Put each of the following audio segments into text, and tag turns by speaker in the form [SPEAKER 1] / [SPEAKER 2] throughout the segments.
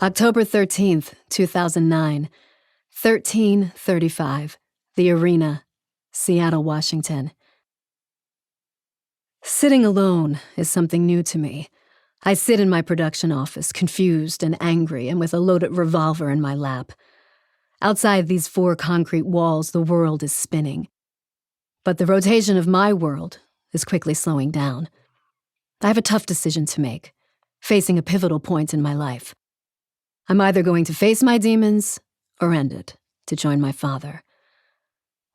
[SPEAKER 1] October 13th, 2009, 13:35, The Arena, Seattle, Washington. Sitting alone is something new to me. I sit in my production office, confused and angry, and with a loaded revolver in my lap. Outside these 4 concrete walls, the world is spinning. But the rotation of my world is quickly slowing down. I have a tough decision to make, facing a pivotal point in my life. I'm either going to face my demons or end it, to join my father.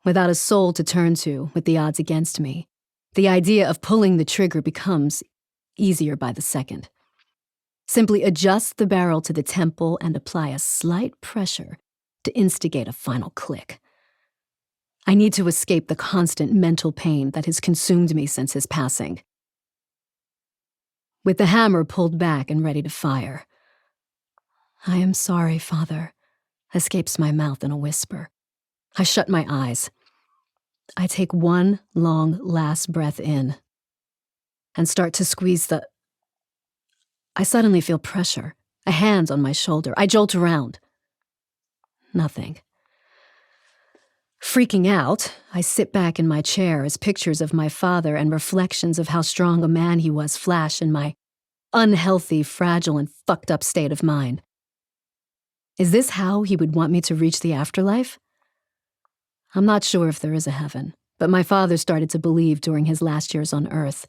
[SPEAKER 1] Without a soul to turn to, with the odds against me, the idea of pulling the trigger becomes easier by the second. Simply adjust the barrel to the temple and apply a slight pressure to instigate a final click. I need to escape the constant mental pain that has consumed me since his passing. With the hammer pulled back and ready to fire, "I am sorry, Father," escapes my mouth in a whisper. I shut my eyes. I take one long last breath in and start to squeeze I suddenly feel pressure, a hand on my shoulder. I jolt around. Nothing. Freaking out, I sit back in my chair as pictures of my father and reflections of how strong a man he was flash in my unhealthy, fragile, and fucked up state of mind. Is this how he would want me to reach the afterlife? I'm not sure if there is a heaven, but my father started to believe during his last years on Earth.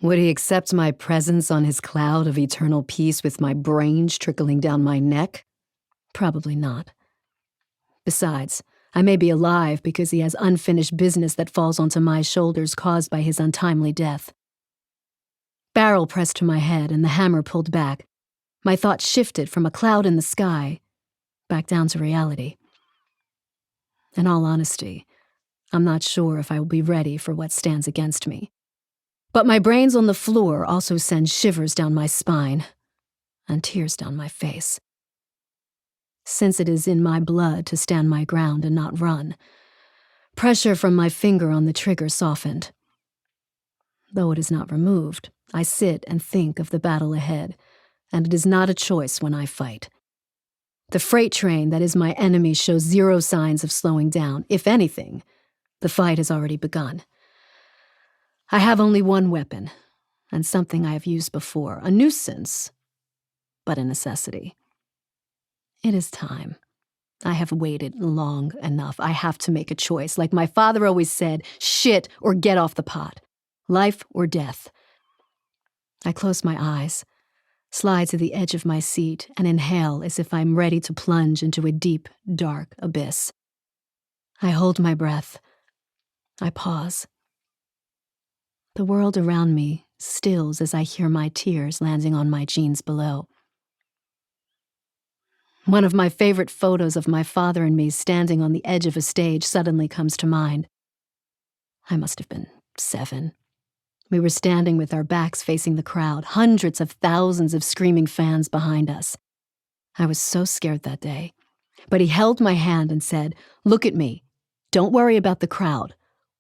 [SPEAKER 1] Would he accept my presence on his cloud of eternal peace with my brains trickling down my neck? Probably not. Besides, I may be alive because he has unfinished business that falls onto my shoulders caused by his untimely death. Barrel pressed to my head and the hammer pulled back. My thoughts shifted from a cloud in the sky back down to reality. In all honesty, I'm not sure if I will be ready for what stands against me. But my brains on the floor also send shivers down my spine and tears down my face. Since it is in my blood to stand my ground and not run, pressure from my finger on the trigger softened. Though it is not removed, I sit and think of the battle ahead, and it is not a choice when I fight. The freight train that is my enemy shows zero signs of slowing down. If anything, the fight has already begun. I have only one weapon, and something I have used before, a nuisance, but a necessity. It is time. I have waited long enough. I have to make a choice. Like my father always said, shit or get off the pot. Life or death. I close my eyes, slide to the edge of my seat, and inhale as if I'm ready to plunge into a deep, dark abyss. I hold my breath. I pause. The world around me stills as I hear my tears landing on my jeans below. One of my favorite photos of my father and me standing on the edge of a stage suddenly comes to mind. I must have been 7. We were standing with our backs facing the crowd, hundreds of thousands of screaming fans behind us. I was so scared that day. But he held my hand and said, "Look at me. Don't worry about the crowd.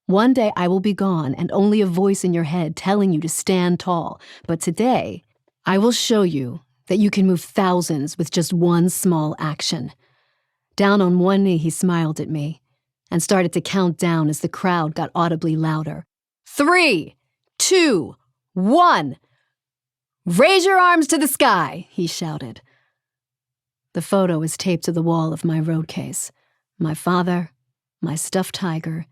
[SPEAKER 1] One day I will be gone and only a voice in your head telling you to stand tall. But today, I will show you that you can move thousands with just one small action." Down on one knee, he smiled at me and started to count down as the crowd got audibly louder. 3, 2, 1. "Raise your arms to the sky," he shouted. The photo is taped to the wall of my road case. My father, my stuffed tiger,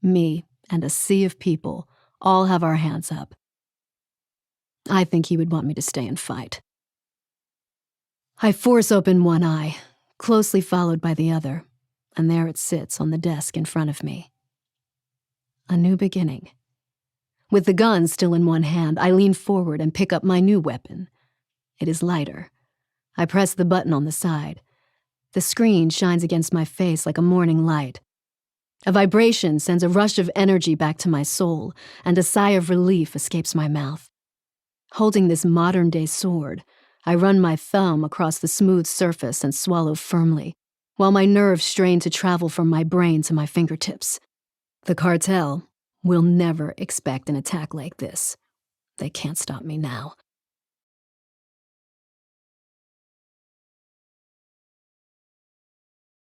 [SPEAKER 1] me, and a sea of people all have our hands up. I think he would want me to stay and fight. I force open one eye, closely followed by the other, and there it sits on the desk in front of me. A new beginning. With the gun still in one hand, I lean forward and pick up my new weapon. It is lighter. I press the button on the side. The screen shines against my face like a morning light. A vibration sends a rush of energy back to my soul, and a sigh of relief escapes my mouth. Holding this modern-day sword, I run my thumb across the smooth surface and swallow firmly, while my nerves strain to travel from my brain to my fingertips. The cartel will never expect an attack like this. They can't stop me now.